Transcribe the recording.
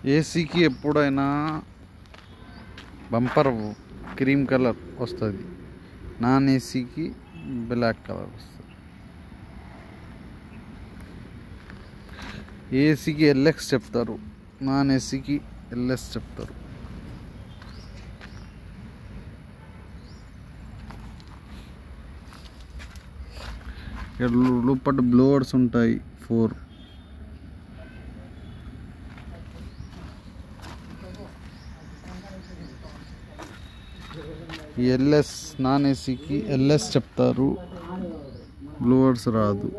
ఏసీకి ఎప్పుడైనా bumper cream colour వస్తుంది, నాన్ ఏసీకి బ్లాక్ కలర్ వస్తుంది. ఏసీకి ఎల్ఎక్స్ చెప్తారు, నాన్ ఏసీకి ఎల్ఎస్ చెప్తారు. లోపల బ్లోవర్స్ ఉంటాయి 4. ఎల్ఎస్ నాన్ ఏసీకి ఎల్ఎస్ చెప్తారు, బ్లోవర్స్ రాదు.